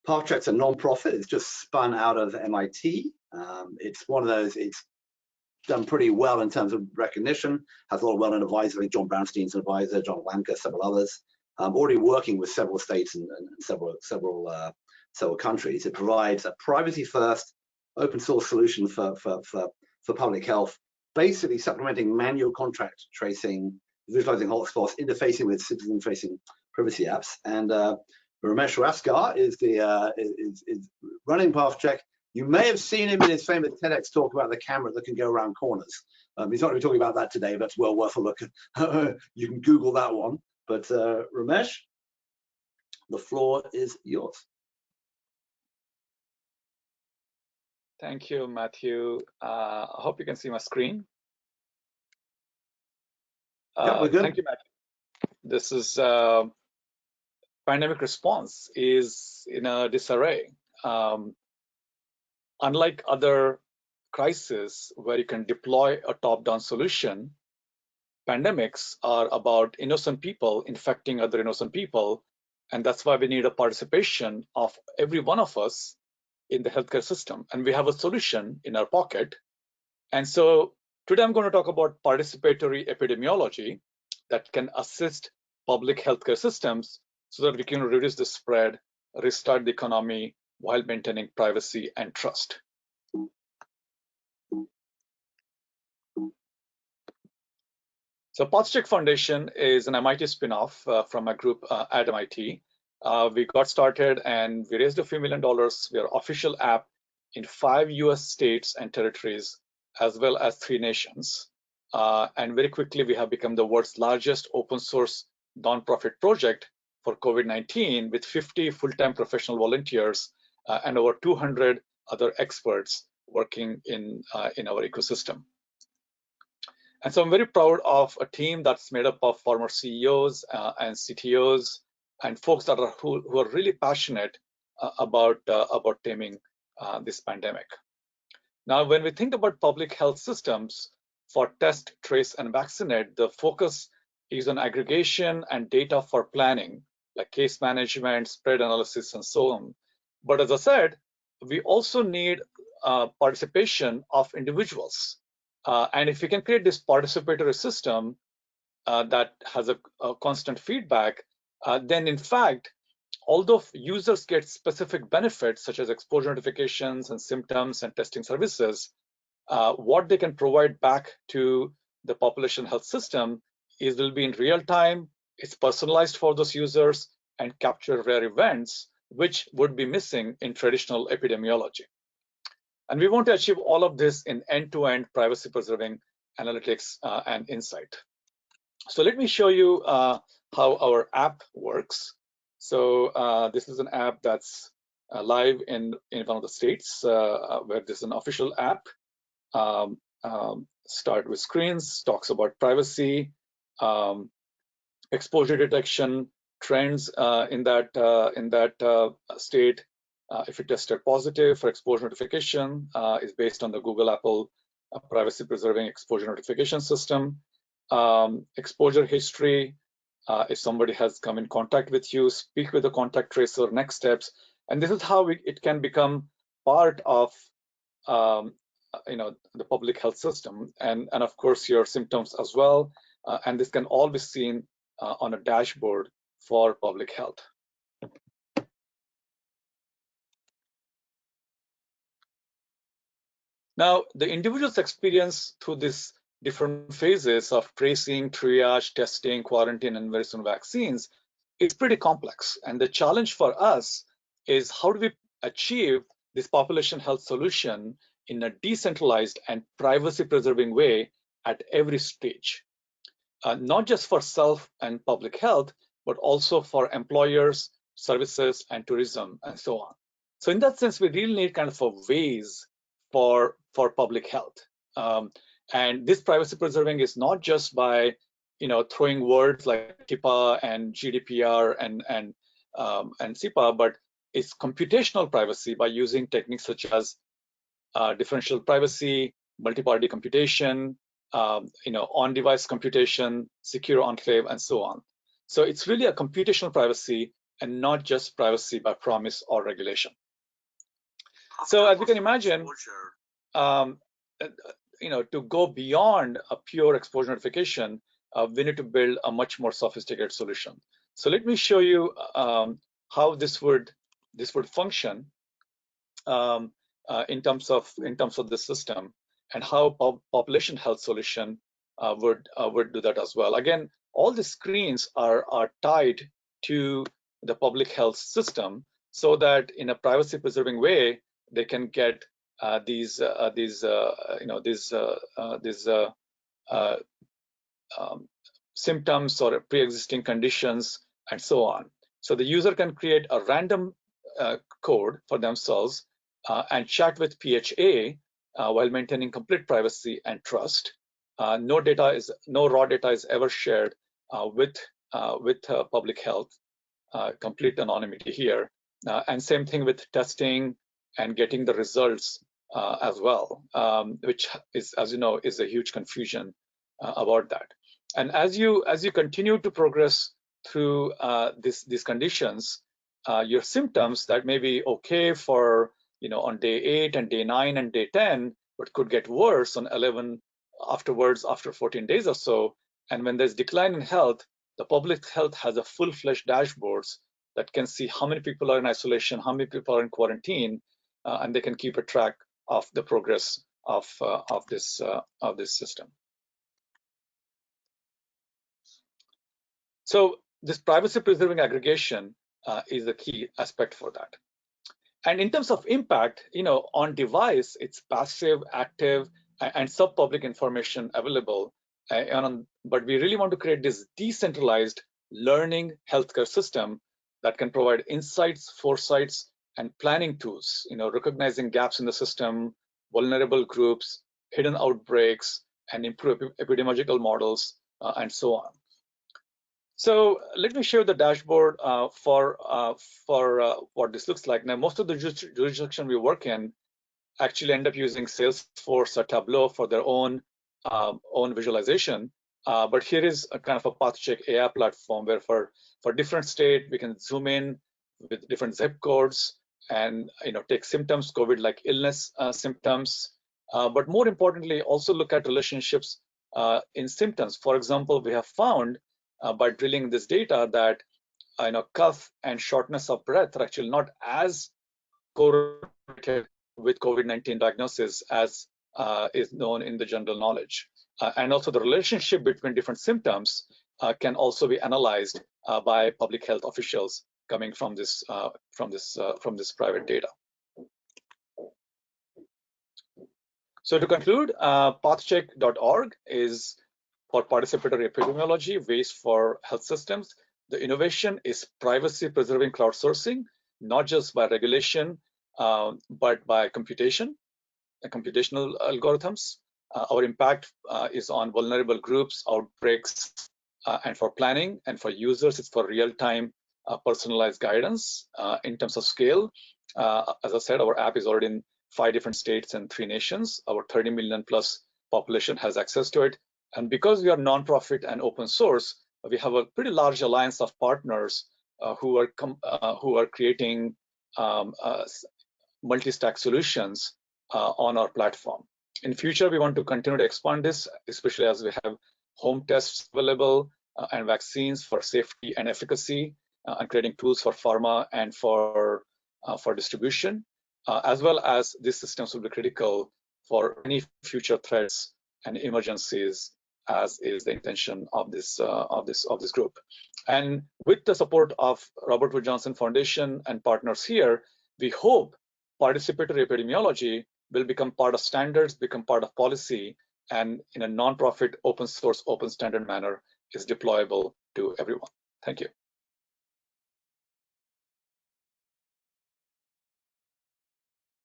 Pathcheck's a non-profit. It's just spun out of MIT. It's one of those, it's done pretty well in terms of recognition, has a lot of well-known advisors, like John Brownstein's an advisor, John Wanker, several others, already working with several states and several countries. It provides a privacy-first open source solution for public health, basically supplementing manual contact tracing, visualizing hotspots, interfacing with citizen-facing privacy apps. And Ramesh Raskar is running Pathcheck. You may have seen him in his famous TEDx talk about the camera that can go around corners. He's not going to be talking about that today, but it's well worth a look. You can Google that one. But Ramesh, the floor is yours. Thank you, Matthew. I hope you can see my screen. Yeah, we're good. Thank you, Matthew. This is pandemic response is in a disarray. Unlike other crises where you can deploy a top-down solution, pandemics are about innocent people infecting other innocent people, and that's why we need a participation of every one of us in the healthcare system. And we have a solution in our pocket. And so today I'm going to talk about participatory epidemiology that can assist public healthcare systems so that we can reduce the spread, restart the economy while maintaining privacy and trust. So Pathcheck Foundation is an MIT spin-off from a group at MIT. We got started and we raised a few $1 million. We are official app in 5 US states and territories, as well as 3 nations. And very quickly, we have become the world's largest open source nonprofit project for COVID-19 with 50 full-time professional volunteers and over 200 other experts working in our ecosystem. And so I'm very proud of a team that's made up of former CEOs and CTOs and folks that are who are really passionate about taming this pandemic. Now, when we think about public health systems for test, trace, and vaccinate, the focus is on aggregation and data for planning, like case management, spread analysis, and so on. But as I said, we also need participation of individuals. And if we can create this participatory system that has a constant feedback, then in fact, although users get specific benefits such as exposure notifications and symptoms and testing services, what they can provide back to the population health system will be in real time, it's personalized for those users, and capture rare events, which would be missing in traditional epidemiology. And we want to achieve all of this in end-to-end privacy-preserving analytics and insight. So let me show you how our app works. So this is an app that's live in one of the states where there's an official app. Start with screens, talks about privacy, exposure detection, trends in that state. If it tested positive for exposure notification, is based on the Google Apple privacy preserving exposure notification system. Exposure history, if somebody has come in contact with you, speak with the contact tracer, next steps. And this is how it can become part of the public health system, and of course your symptoms as well. And this can all be seen on a dashboard for public health. Now, the individual's experience through these different phases of tracing, triage, testing, quarantine, and very soon vaccines is pretty complex. And the challenge for us is how do we achieve this population health solution in a decentralized and privacy-preserving way at every stage, not just for self and public health, but also for employers, services, and tourism, and so on. So in that sense, we really need kind of a ways for public health. And this privacy preserving is not just by throwing words like HIPAA and GDPR and CIPA, but it's computational privacy by using techniques such as differential privacy, multi-party computation, on-device computation, secure enclave, and so on. So it's really a computational privacy and not just privacy by promise or regulation. So as you can imagine, to go beyond a pure exposure notification, we need to build a much more sophisticated solution. So let me show you how this would function in terms of the system, and how population health solution would do that as well. Again, all the screens are tied to the public health system, so that in a privacy preserving way they can get these symptoms or pre-existing conditions and so on. So the user can create a random code for themselves and chat with PHA while maintaining complete privacy and trust. No raw data is ever shared with public health. Complete anonymity here, and same thing with testing and getting the results as well, which is, as you know, is a huge confusion about that. And as you continue to progress through these conditions, your symptoms that may be okay for on day 8 and day 9 and day 10, but could get worse on 11 afterwards after 14 days or so. And when there's decline in health, the public health has a full-fledged dashboards that can see how many people are in isolation, how many people are in quarantine, and they can keep a track of the progress of this system. So this privacy-preserving aggregation is a key aspect for that. And in terms of impact, on device, it's passive, active, and sub-public information available. But we really want to create this decentralized learning healthcare system that can provide insights, foresights, and planning tools, recognizing gaps in the system, vulnerable groups, hidden outbreaks, and improve epidemiological models, and so on. So let me show you the dashboard for what this looks like. Now, most of the jurisdiction we work in actually end up using Salesforce or Tableau for their own visualization. But here is a kind of a Pathcheck AI platform where for different state, we can zoom in with different zip codes and take symptoms, COVID-like illness symptoms. But more importantly, also look at relationships in symptoms. For example, we have found by drilling this data that cough and shortness of breath are actually not as correlated with COVID-19 diagnosis as is known in the general knowledge. And also the relationship between different symptoms can also be analyzed by public health officials coming from this private data. So to conclude, pathcheck.org is for participatory epidemiology, ways for health systems. The innovation is privacy-preserving crowdsourcing, not just by regulation, but by computational algorithms. Our impact is on vulnerable groups, outbreaks, and for planning, and for users, it's for real-time personalized guidance. In terms of scale, as I said, our app is already in 5 different states and 3 nations. Our 30 million plus population has access to it. And because we are nonprofit and open source, we have a pretty large alliance of partners who are creating multi-stack solutions on our platform. In future, we want to continue to expand this, especially as we have home tests available and vaccines for safety and efficacy, and creating tools for pharma and for distribution, as well as these systems will be critical for any future threats and emergencies, as is the intention of this group. And with the support of Robert Wood Johnson Foundation and partners here, we hope participatory epidemiology will become part of standards, become part of policy, and in a nonprofit, open source, open standard manner is deployable to everyone. Thank you.